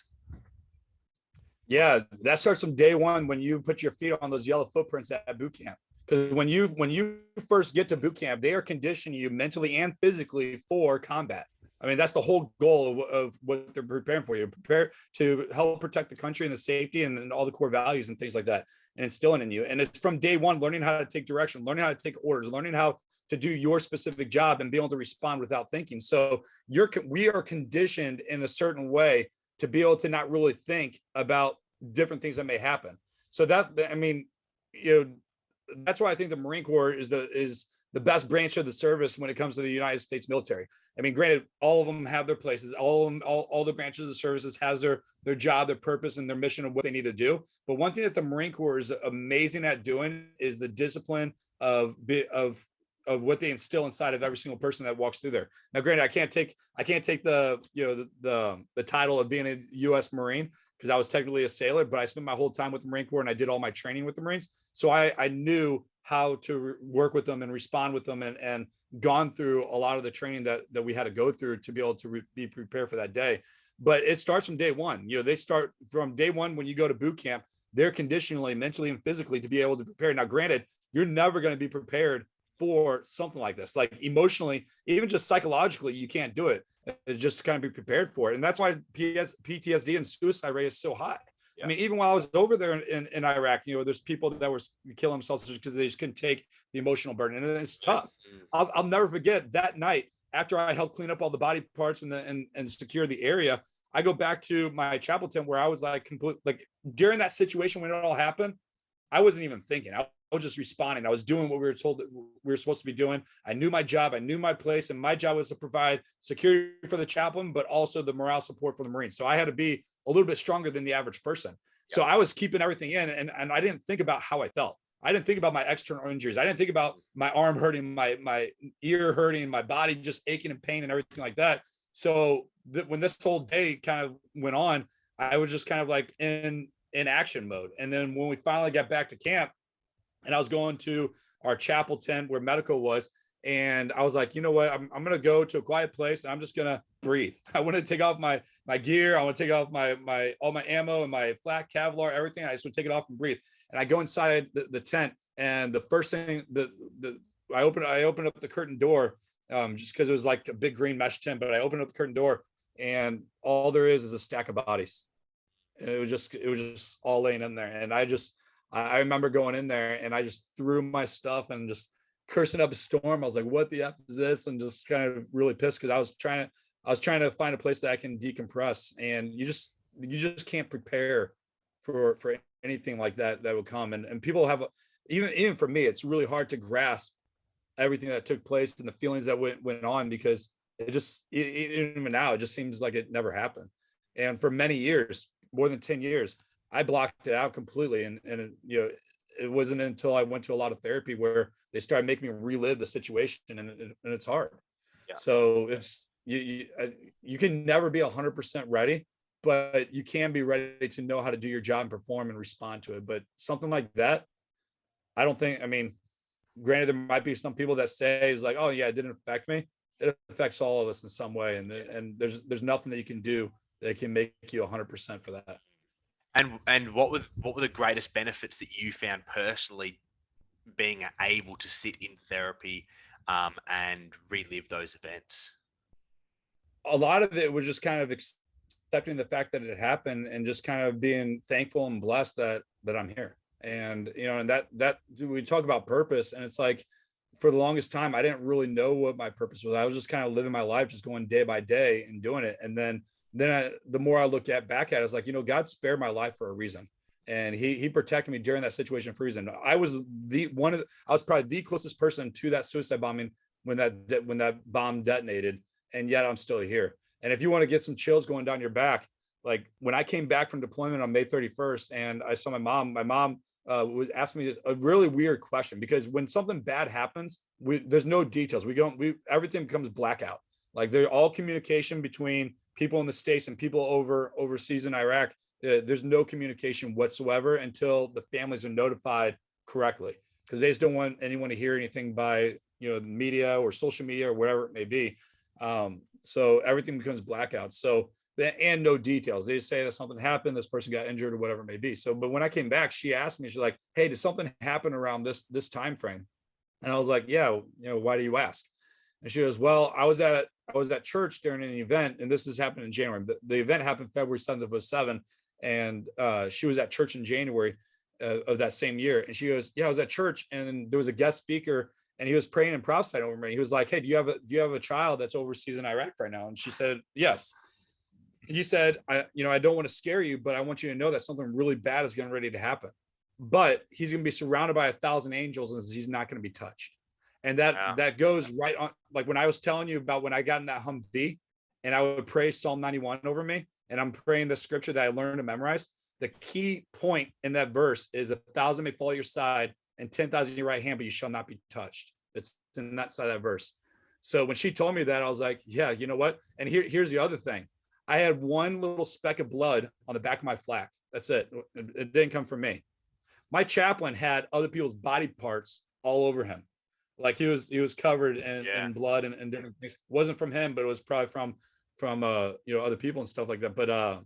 Yeah, that starts from day one when you put your feet on those yellow footprints at boot camp. Because when you first get to boot camp, they are conditioning you mentally and physically for combat. I mean, that's the whole goal of what they're preparing for you. Prepare to help protect the country and the safety and all the core values and things like that, and instilling in you. And it's from day one, learning how to take direction, learning how to take orders, learning how to do your specific job and be able to respond without thinking. So we are conditioned in a certain way to be able to not really think about different things that may happen. So that, I mean, that's why I think the Marine Corps is the best branch of the service when it comes to the United States military. I mean, granted, all of them have their places, all the branches of the services has their job, their purpose, and their mission of what they need to do. But one thing that the Marine Corps is amazing at doing is the discipline of what they instill inside of every single person that walks through there. Now, granted, I can't take the the title of being a U.S. Marine because I was technically a sailor, but I spent my whole time with the Marine Corps and I did all my training with the Marines. So I knew how to work with them and respond with them, and gone through a lot of the training that we had to go through to be able to be prepared for that day. But it starts from day one. They start from day one when you go to boot camp. They're conditionally, mentally, and physically to be able to prepare. Now, granted, you're never going to be prepared for something like this. Like emotionally, even just psychologically, you can't do it. It's just to kind of be prepared for it. And that's why PTSD and suicide rate is so high. Yeah. I mean, even while I was over there in Iraq, there's people that were killing themselves because they just couldn't take the emotional burden, and it's tough. I'll never forget that night after I helped clean up all the body parts and secure the area. I go back to my chapel tent where I was like during that situation when it all happened, I wasn't even thinking. I was just responding. I was doing what we were told that we were supposed to be doing. I knew my job. I knew my place. And my job was to provide security for the chaplain, but also the morale support for the Marines. So I had to be a little bit stronger than the average person. Yeah. So I was keeping everything in, and I didn't think about how I felt. I didn't think about my external injuries. I didn't think about my arm hurting, my ear hurting, my body just aching and pain and everything like that. So when this whole day kind of went on, I was just kind of like in action mode. And then when we finally got back to camp, and I was going to our chapel tent where medical was, and I was like, you know what, I'm going to go to a quiet place and I'm just going to breathe. I want to take off my gear. I want to take off all my ammo and my flat Kevlar, everything. I just want to take it off and breathe. And I go inside the tent, and the first thing I opened up the curtain door, just because it was like a big green mesh tent, but I opened up the curtain door, and all there is a stack of bodies. And it was just all laying in there. And I remember going in there and I just threw my stuff and just cursing up a storm. I was like, what the F is this? And just kind of really pissed because I was trying to find a place that I can decompress. And you just can't prepare for anything like that would come. And people have, even for me, it's really hard to grasp everything that took place and the feelings that went on, because even now, it just seems like it never happened. And for many years, more than 10 years, I blocked it out completely. And it wasn't until I went to a lot of therapy where they started making me relive the situation, and it's hard. Yeah. So it's, you can never be 100% ready, but you can be ready to know how to do your job and perform and respond to it. But something like that, I don't think, I mean, granted, there might be some people that say is like, oh yeah, it didn't affect me. It affects all of us in some way. And there's nothing that you can do that can make you 100% for that. And what were the greatest benefits that you found personally being able to sit in therapy and relive those events? A lot of it was just kind of accepting the fact that it happened and just kind of being thankful and blessed that I'm here. And, and that we talk about purpose, and it's like, for the longest time, I didn't really know what my purpose was. I was just kind of living my life, just going day by day and doing it. And then the more I look back at it, it's like, God spared my life for a reason. And he protected me during that situation for a reason. I was probably the closest person to that suicide bombing when that bomb detonated. and yet I'm still here. And if you want to get some chills going down your back, like when I came back from deployment on May 31st, and I saw my mom was asking me a really weird question, because when something bad happens, there's no details. Everything becomes blackout. Like they're all communication between people in the States and people overseas in Iraq. There's no communication whatsoever until the families are notified correctly, because they just don't want anyone to hear anything by the media or social media or whatever it may be. So everything becomes blackout. So and no details. They just say that something happened, this person got injured or whatever it may be. So, but when I came back, she asked me, she's like, "Hey, did something happen around this time frame?" And I was like, "Yeah, why do you ask?" And she goes, "Well, I was at church during an event, and this has happened in January. The event happened February 7th of 07, and she was at church in January of that same year. And she goes, "Yeah, I was at church, and there was a guest speaker, and he was praying and prophesying over me. He was like, 'Hey, do you have a child that's overseas in Iraq right now?' And she said, 'Yes.' He said, 'I don't want to scare you, but I want you to know that something really bad is getting ready to happen. But he's going to be surrounded by 1,000 angels, and he's not going to be touched.'" And that goes right on. Like when I was telling you about when I got in that Humvee, and I would pray Psalm 91 over me, and I'm praying the scripture that I learned to memorize. The key point in that verse is 1,000 may fall at your side and 10,000 at your right hand, but you shall not be touched. It's in that side of that verse. So when she told me that, I was like, yeah, you know what? And here's the other thing. I had one little speck of blood on the back of my flak. That's it. It didn't come from me. My chaplain had other people's body parts all over him. Like he was covered in blood and different things. It wasn't from him, but it was probably from other people and stuff like that. But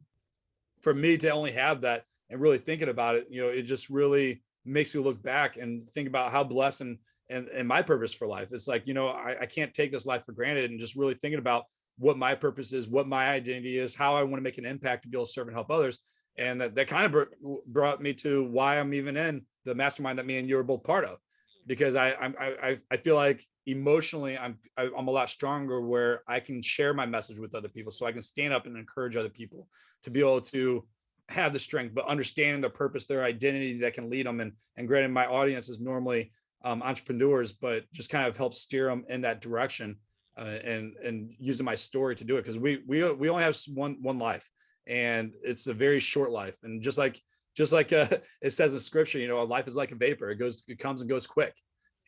for me to only have that and really thinking about it, it just really makes me look back and think about how blessed and my purpose for life. It's like, I can't take this life for granted, and just really thinking about what my purpose is, what my identity is, how I want to make an impact to be able to serve and help others. And that kind of brought me to why I'm even in the mastermind that me and you are both part of, because I feel like emotionally I'm a lot stronger, where I can share my message with other people, so I can stand up and encourage other people to be able to have the strength, but understanding their purpose, their identity that can lead them. And granted, my audience is normally entrepreneurs, but just kind of help steer them in that direction, and using my story to do it, because we only have one life, and it's a very short life. And just like it says in scripture, life is like a vapor. It comes and goes quick,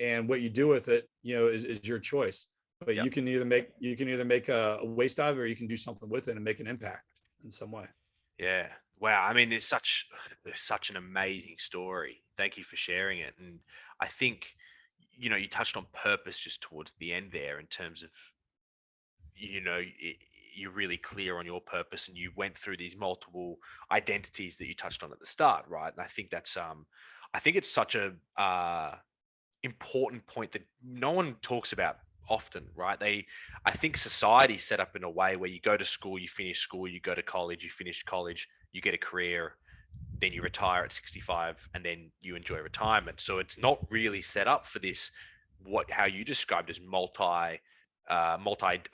and what you do with it, is your choice. But you can either make a waste out of it, or you can do something with it and make an impact in some way. Yeah. Wow. I mean, it's such an amazing story. Thank you for sharing it. And I think, you touched on purpose just towards the end there, in terms of, you're really clear on your purpose, and you went through these multiple identities that you touched on at the start, right? And I think I think it's such a important point that no one talks about often, right? I think society set up in a way where you go to school, you finish school, you go to college, you finish college, you get a career, then you retire at 65, and then you enjoy retirement. So it's not really set up for this, how you described as multi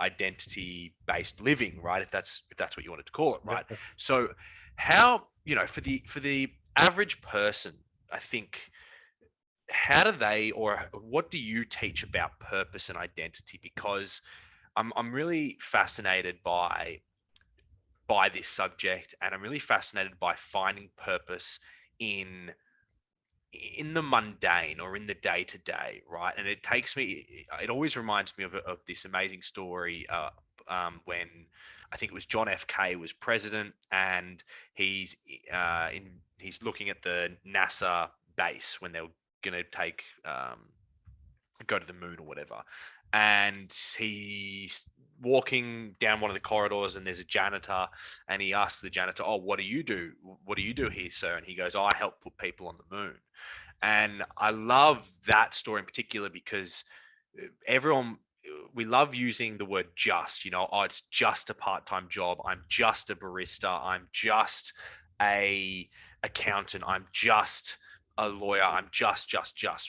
identity based living, right? If that's what you wanted to call it, right? So how, for the average person, I think, how do they, or what do you teach about purpose and identity? Because I'm really fascinated by this subject, and I'm really fascinated by finding purpose in the mundane, or in the day to day, right? And it always reminds me of this amazing story when I think it was John F.K. was president, and he's looking at the NASA base when they were going to go to the moon or whatever. And he's walking down one of the corridors, and there's a janitor, and he asks the janitor, "Oh, what do you do? What do you do here, sir?" And he goes, "Oh, I help put people on the moon." And I love that story in particular, because we love using the word just, "Oh, it's just a part-time job. I'm just a barista. I'm just a accountant. I'm just a lawyer. I'm just,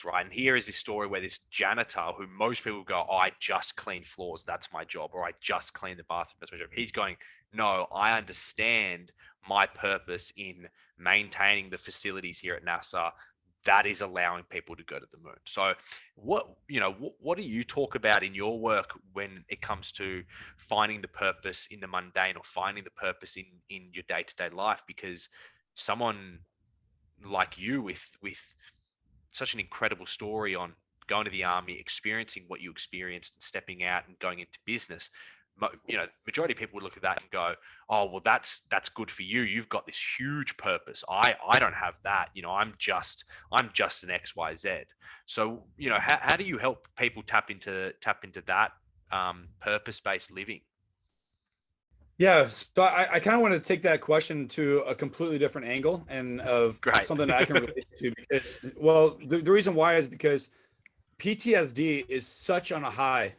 right?" And here is this story where this janitor, who most people go, "Oh, I just clean floors. That's my job." Or, "I just clean the bathroom. That's my job." He's going, "No, I understand my purpose in maintaining the facilities here at NASA, that is allowing people to go to the moon. So what do you talk about in your work when it comes to finding the purpose in the mundane, or finding the purpose in your day-to-day life? Because someone like you with such an incredible story on going to the army, experiencing what you experienced, and stepping out and going into business, majority of people would look at that and go, oh, well, that's good for you. You've got this huge purpose. I don't have that. I'm just an XYZ. So, how do you help people tap into that purpose-based living? Yeah, so I kind of want to take that question to a completely different angle, and of Great. something that I can relate to, because, well, the reason why is because PTSD is such on a high,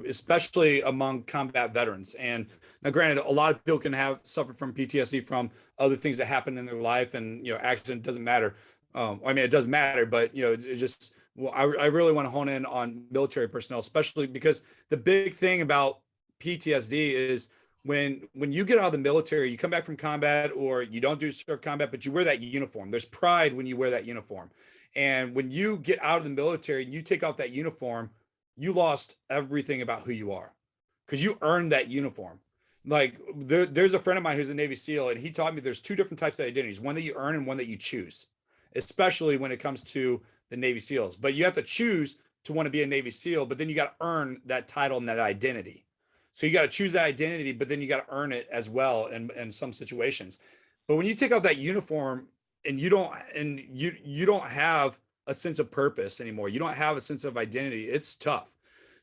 especially among combat veterans. And now, granted, a lot of people can suffer from PTSD from other things that happen in their life, and accident doesn't matter. I mean, it does matter, but it just, well, I really want to hone in on military personnel, especially because the big thing about PTSD is when you get out of the military, you come back from combat, or you don't do serve combat, but you wear that uniform. There's pride when you wear that uniform. And when you get out of the military and you take off that uniform, you lost everything about who you are, because you earned that uniform. Like there's a friend of mine who's a Navy SEAL, and he taught me there's two different types of identities: one that you earn and one that you choose, especially when it comes to the Navy SEALs. But you have to choose to want to be a Navy SEAL, but then you got to earn that title and that identity. So you got to choose that identity, but then you got to earn it as well in some situations. But when you take off that uniform and you don't have a sense of purpose anymore, you don't have a sense of identity, it's tough.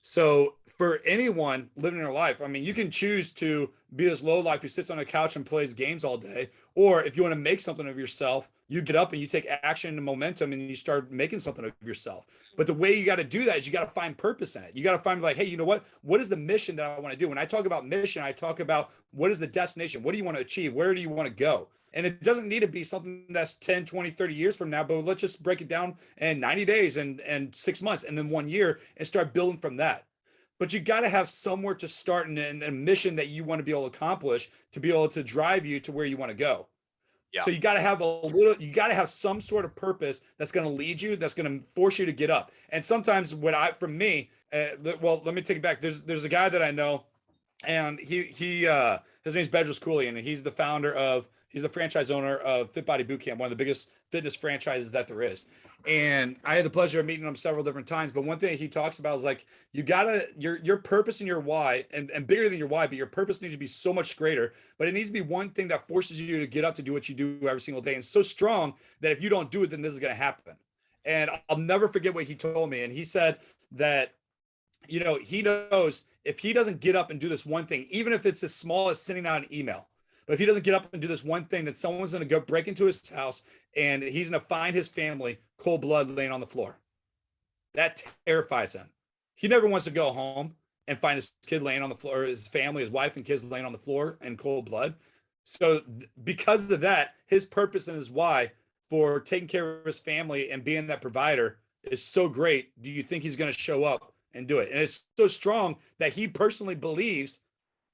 So for anyone living their life, I mean, you can choose to be this low life who sits on a couch and plays games all day, or if you want to make something of yourself, you get up and you take action and momentum and you start making something of yourself. But the way you got to do that is you got to find purpose in it. You got to find, like, hey, you know what is the mission that I want to do? When I talk about mission, I talk about what is the destination? What do you want to achieve? Where do you want to go? And it doesn't need to be something that's 10, 20, 30 years from now, but let's just break it down in 90 days and 6 months and then 1 year, and start building from that. But you got to have somewhere to start, and a mission that you want to be able to accomplish to be able to drive you to where you want to go. Yeah. So you got to have you got to have some sort of purpose that's going to lead you, that's going to force you to get up. And sometimes for me, well, let me take it back. There's a guy that I know, and his name's Bedros Keuilian, and he's the franchise owner of Fit Body Bootcamp, one of the biggest fitness franchises that there is. And I had the pleasure of meeting him several different times. But one thing he talks about is, like, you gotta, your purpose and your why, and bigger than your why, but your purpose needs to be so much greater. But it needs to be one thing that forces you to get up to do what you do every single day, and so strong that if you don't do it, then this is gonna happen. And I'll never forget what he told me. And he said that, he knows if he doesn't get up and do this one thing, even if it's as small as sending out an email, but if he doesn't get up and do this one thing, that someone's going to go break into his house and he's going to find his family cold blood laying on the floor. That terrifies him. He never wants to go home and find his kid laying on the floor, his family, his wife and kids laying on the floor in cold blood. So because of that, his purpose and his why for taking care of his family and being that provider is so great. Do you think he's going to show up and do it? And it's so strong that he personally believes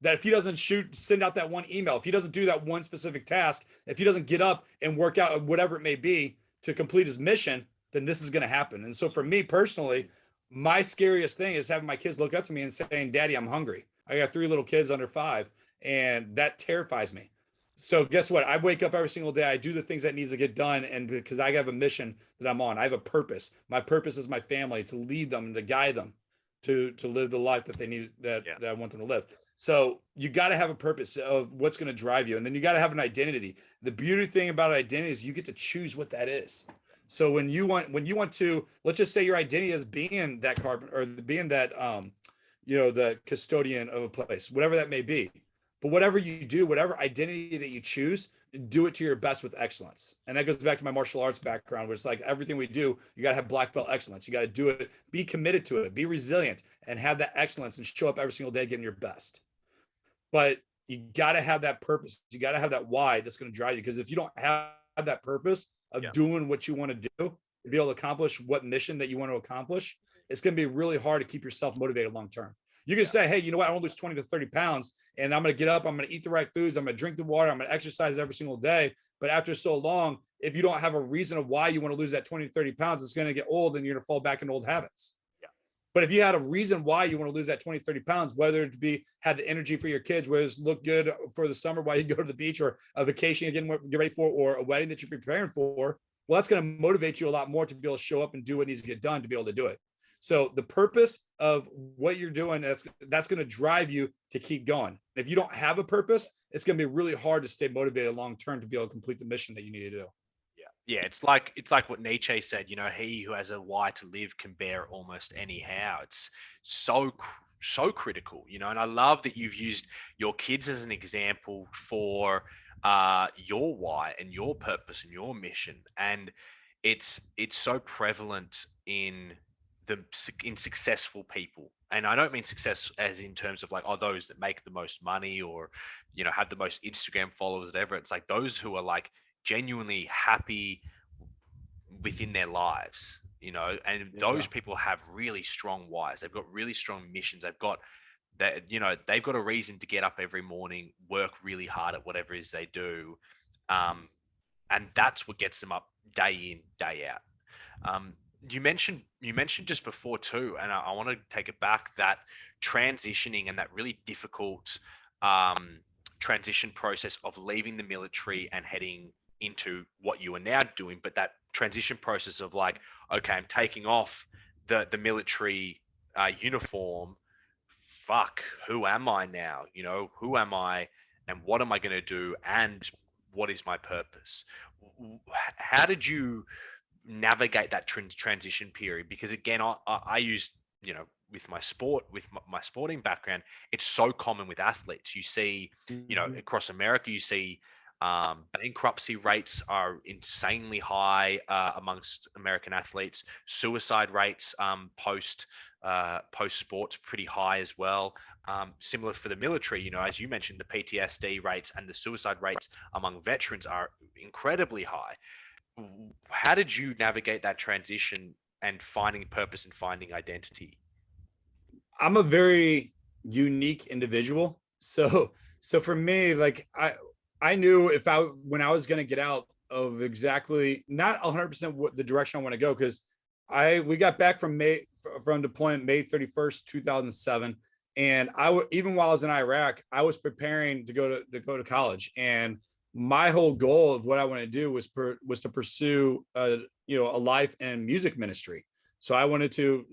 that if he doesn't send out that one email, if he doesn't do that one specific task, if he doesn't get up and work out whatever it may be to complete his mission, then this is going to happen. And so for me personally, my scariest thing is having my kids look up to me and saying, "Daddy, I'm hungry." I got 3 little kids under 5, and that terrifies me. So guess what? I wake up every single day. I do the things that needs to get done. And because I have a mission that I'm on, I have a purpose. My purpose is my family, to lead them and to guide them to live the life that they need, that I want them to live. So you got to have a purpose of what's going to drive you. And then you got to have an identity. The beauty thing about identity is you get to choose what that is. So when you want to, let's just say your identity is being that carpenter, or being that, the custodian of a place, whatever that may be. But whatever you do, whatever identity that you choose, do it to your best with excellence. And that goes back to my martial arts background, where it's like everything we do, you got to have black belt excellence. You got to do it, be committed to it, be resilient, and have that excellence, and show up every single day getting your best. But you got to have that purpose. You got to have that why that's going to drive you. Because if you don't have that purpose of doing what you want to do to be able to accomplish what mission that you want to accomplish, it's going to be really hard to keep yourself motivated long term. You can say, hey, you know what? I want to lose 20 to 30 pounds, and I'm going to get up. I'm going to eat the right foods. I'm going to drink the water. I'm going to exercise every single day. But after so long, if you don't have a reason of why you want to lose that 20 to 30 pounds, it's going to get old and you're going to fall back into old habits. But if you had a reason why you want to lose that 20, 30 pounds, whether it be had the energy for your kids, whether it's look good for the summer while you go to the beach, or a vacation you're get ready for, or a wedding that you're preparing for, well, that's going to motivate you a lot more to be able to show up and do what needs to get done to be able to do it. So the purpose of what you're doing, that's going to drive you to keep going. If you don't have a purpose, it's going to be really hard to stay motivated long-term to be able to complete the mission that you need to do. Yeah, it's like what Nietzsche said, he who has a why to live can bear almost anyhow. It's so critical, and I love that you've used your kids as an example for your why and your purpose and your mission. And it's so prevalent in successful people. And I don't mean success as in terms of like, those that make the most money or, have the most Instagram followers, whatever. It's like those who are like genuinely happy within their lives, and those people have really strong whys. They've got really strong missions. They've got that, they've got a reason to get up every morning, work really hard at whatever it is they do. And that's what gets them up day in, day out. You mentioned just before too, and I want to take it back, that transitioning and that really difficult transition process of leaving the military and heading into what you are now doing, but that transition process of like, okay, I'm taking off the military uniform. Fuck, who am I now? Who am I, and what am I going to do, and what is my purpose? How did you navigate that transition period? Because again, I used, with my sporting background, it's so common with athletes. You see, across America, you see bankruptcy rates are insanely high amongst American athletes. Suicide rates post sports pretty high as well. Similar for the military, as you mentioned, the PTSD rates and the suicide rates among veterans are incredibly high. How did you navigate that transition and finding purpose and finding identity? I'm a very unique individual. So for me, like I knew when I was going to get out of exactly not 100% what the direction I want to go, because we got back from deployment May 31st, 2007. And even while I was in Iraq, I was preparing to go to college. And my whole goal of what I wanted to do was to pursue a life in music ministry. So I wanted to,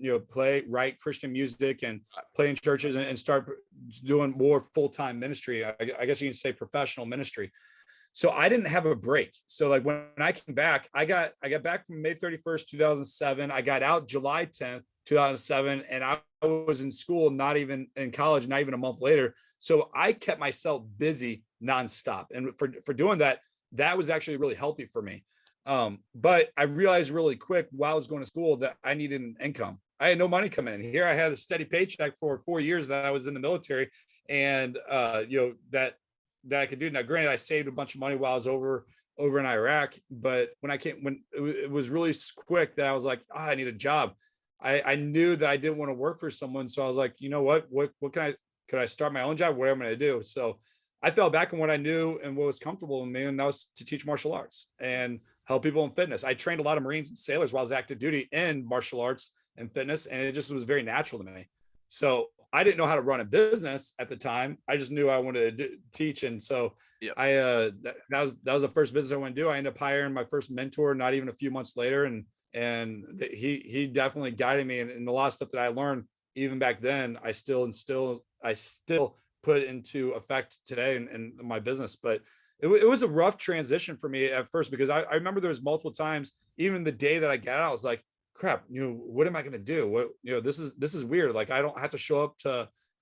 write Christian music and play in churches and start doing more full-time ministry. I guess you can say professional ministry. So I didn't have a break. So like when I came back, I got back from May 31st, 2007. I got out July 10th, 2007. And I was in school, not even in college, not even a month later. So I kept myself busy nonstop. And for doing that, that was actually really healthy for me. But I realized really quick while I was going to school that I needed an income. I had no money coming in. Here I had a steady paycheck for 4 years that I was in the military, and that I could do. Now, granted, I saved a bunch of money while I was over in Iraq, but when it was really quick that I was like, I need a job. I knew that I didn't want to work for someone, so I was like, you know what could I start my own job? What am I going to do? So I fell back on what I knew and what was comfortable with me, and that was to teach martial arts and help people in fitness. I trained a lot of Marines and sailors while I was active duty in martial arts and fitness, and it just was very natural to me. So I didn't know how to run a business at the time. I just knew I wanted to teach, and so that was the first business I wanted to do. I ended up hiring my first mentor not even a few months later, and he definitely guided me, and a lot of stuff that I learned even back then, I still put into effect today in my business. But it was a rough transition for me at first, because I remember there was multiple times, even the day that I got out, I was like, crap, what am I going to do? What, this is weird. Like, I don't have to show up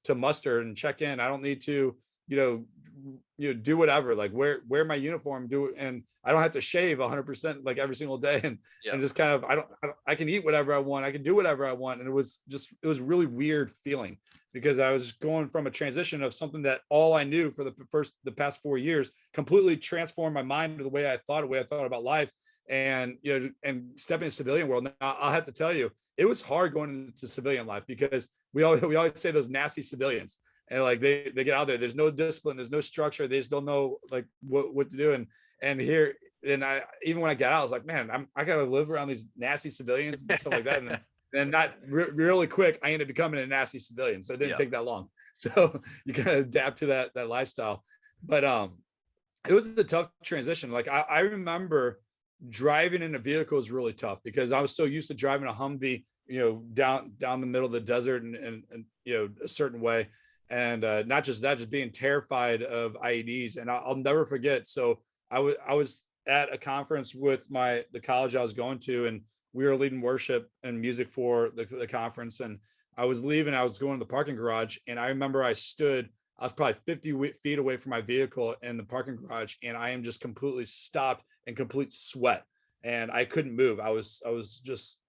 to muster and check in. I don't need to, do whatever, like wear my uniform, and I don't have to shave 100% like every single day. And just kind of, I can eat whatever I want. I can do whatever I want. And it was really weird feeling, because I was going from a transition of something that all I knew for the past 4 years completely transformed my mind to the way I thought about life, and stepping into civilian world. Now, I'll have to tell you, it was hard going into civilian life, because we always say those nasty civilians, and like they get out there, there's no discipline, there's no structure, they just don't know like what to do. And here and even when I got out, I was like, man, I got to live around these nasty civilians and stuff like that. And then not really quick, I ended up becoming a nasty civilian. So it didn't take that long. So you kind of adapt to that lifestyle. But it was a tough transition. Like I remember driving in a vehicle was really tough because I was so used to driving a Humvee, down the middle of the desert and a certain way. And not just that, just being terrified of IEDs. And I'll never forget. So I was at a conference with the college I was going to, and we were leading worship and music for the conference. And I was leaving, I was going to the parking garage, and I remember I was probably 50 feet away from my vehicle in the parking garage, and I am just completely stopped in complete sweat. And I couldn't move. I was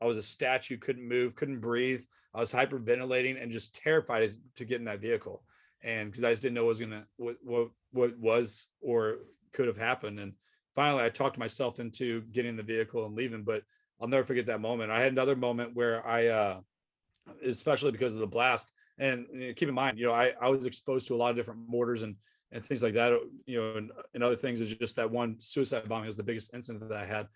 a statue, couldn't move, couldn't breathe. I was hyperventilating and just terrified to get in that vehicle. And because I just didn't know what was or could have happened. And finally I talked myself into getting in the vehicle and leaving. But I'll never forget that moment. I had another moment where especially because of the blast. And keep in mind, I was exposed to a lot of different mortars and things like that, and other things. Is just that one suicide bombing was the biggest incident that I had.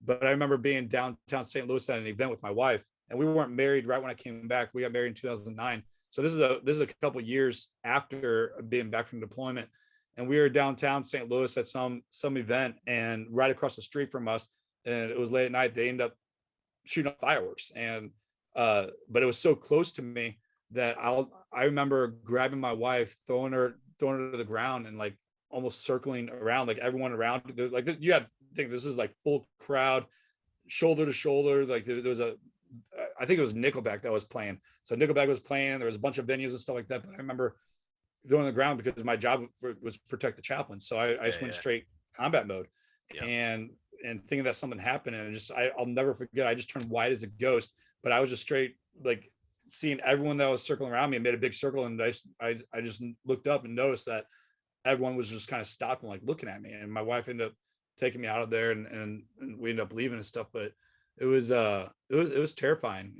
But I remember being downtown St. Louis at an event with my wife, and we weren't married right when I came back. We got married in 2009. So this is a couple of years after being back from deployment. And we were downtown St. Louis at some event, and right across the street from us, and it was late at night, they ended up shooting up fireworks. And but it was so close to me that I remember grabbing my wife, throwing her to the ground, and like almost circling around, like everyone around, like you had to think this is like full crowd, shoulder to shoulder. Like there was I think it was Nickelback that was playing. So Nickelback was playing. There was a bunch of venues and stuff like that. But I remember throwing the ground because my job was protect the chaplain. So I just went straight combat mode, and thinking that something happened, and I'll never forget. I just turned white as a ghost, but I was just straight, like, seeing everyone that was circling around me and made a big circle. And I just looked up and noticed that everyone was just kind of stopping, like looking at me. And my wife ended up taking me out of there, and we ended up leaving and stuff. But it was terrifying.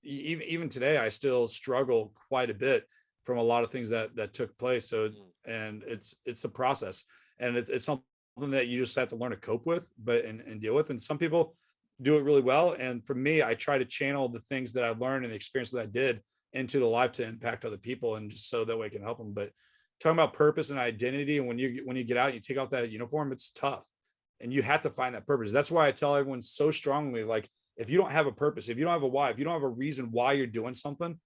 Even today, I still struggle quite a bit from a lot of things that took place. So, and it's a process, and it's something that you just have to learn to cope with, and deal with. And some people do it really well. And for me, I try to channel the things that I've learned and the experience that I did into the life to impact other people, and just so that way I can help them. But talking about purpose and identity, and when you get out, and you take off that uniform, it's tough, and you have to find that purpose. That's why I tell everyone so strongly, like, if you don't have a purpose, if you don't have a why, if you don't have a reason why you're doing something,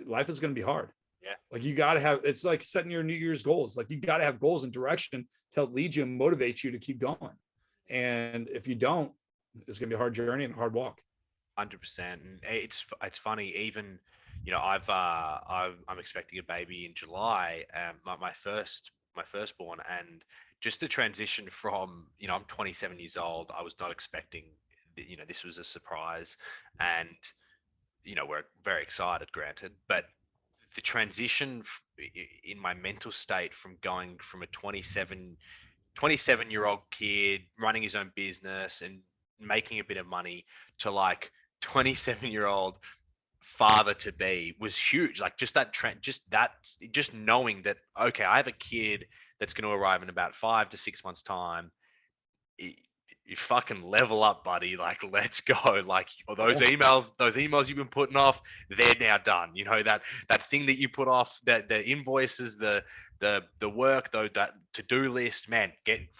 life is going to be hard. Yeah. Like, you got to have, it's like setting your New Year's goals. Like, you got to have goals and direction to help lead you and motivate you to keep going. And if you don't, it's gonna be a hard journey and a hard walk. 100%. And it's funny. Even I'm expecting a baby in July. My firstborn, and just the transition from, I'm 27 years old. I was not expecting, this was a surprise, and we're very excited, granted, but the transition in my mental state from going from a 27-year-old kid running his own business and making a bit of money to like 27-year-old father to be was huge. Like, just that trend, just knowing that, okay, I have a kid that's going to arrive in about 5 to 6 months time. You fucking level up, buddy. Like, let's go. Like, those emails you've been putting off, they're now done. That thing that you put off, that the invoices, the work, though, that to-do list, man, get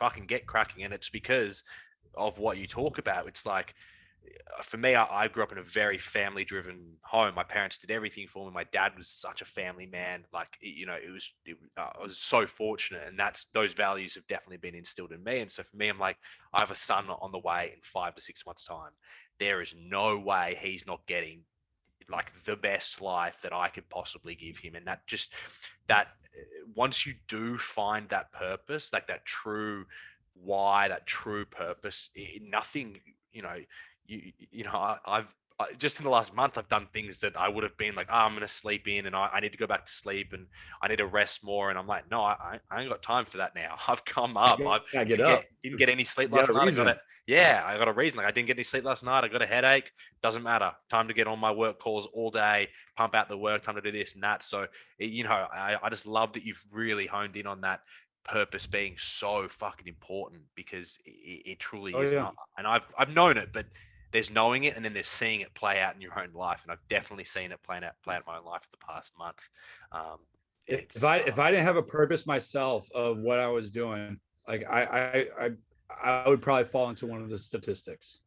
cracking. And it's because of what you talk about. It's like, for me, I grew up in a very family driven home. My parents did everything for me. My dad was such a family man. Like, I was so fortunate, and those values have definitely been instilled in me. And so for me, I'm like, I have a son on the way in 5 to 6 months time. There is no way he's not getting like the best life that I could possibly give him. And that once you do find that purpose, like that true why, that true purpose, nothing, I've just in the last month, I've done things that I would have been like, I'm going to sleep in, and I need to go back to sleep, and I need to rest more. And I'm like, no, I ain't got time for that now. I've come up. I get up. Didn't get any sleep last night. I got a reason. Like, I didn't get any sleep last night. I got a headache. Doesn't matter. Time to get on my work calls all day, pump out the work, time to do this and that. So, I just love that you've really honed in on that purpose being so fucking important, because it truly Oh is. yeah. And I've known it, but there's knowing it, and then there's seeing it play out in your own life. And I've definitely seen it play out in my own life for the past month. If I didn't have a purpose myself of what I was doing, like I would probably fall into one of the statistics.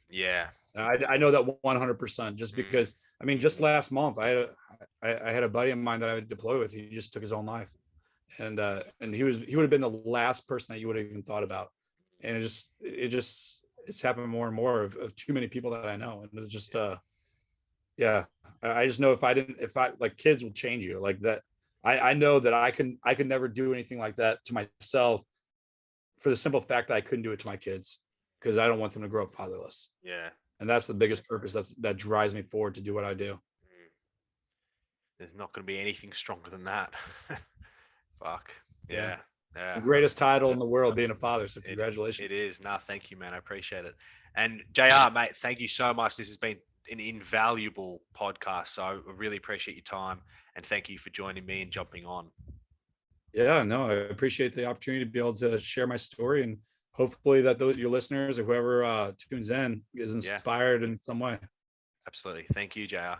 Yeah. I know that 100%, just because, I mean, just last month I had a buddy of mine that I would deploy with. He just took his own life, and he would have been the last person that you would have even thought about. And it's happened more and more of too many people that I know. And it's just, yeah, I just know if I like, kids will change you like that. I know that I could never do anything like that to myself, for the simple fact that I couldn't do it to my kids, because I don't want them to grow up fatherless. Yeah. And that's the biggest purpose that drives me forward to do what I do. There's not going to be anything stronger than that. Fuck. Yeah. It's the greatest title in the world, being a father. So congratulations. It is. No, thank you, man. I appreciate it. And JR, mate, thank you so much. This has been an invaluable podcast. So I really appreciate your time, and thank you for joining me and jumping on. Yeah, no, I appreciate the opportunity to be able to share my story, and hopefully that your listeners or whoever tunes in is inspired in some way. Absolutely. Thank you, JR.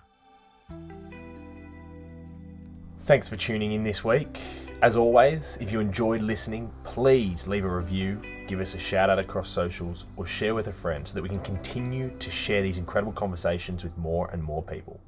Thanks for tuning in this week. As always, if you enjoyed listening, please leave a review, give us a shout out across socials, or share with a friend so that we can continue to share these incredible conversations with more and more people.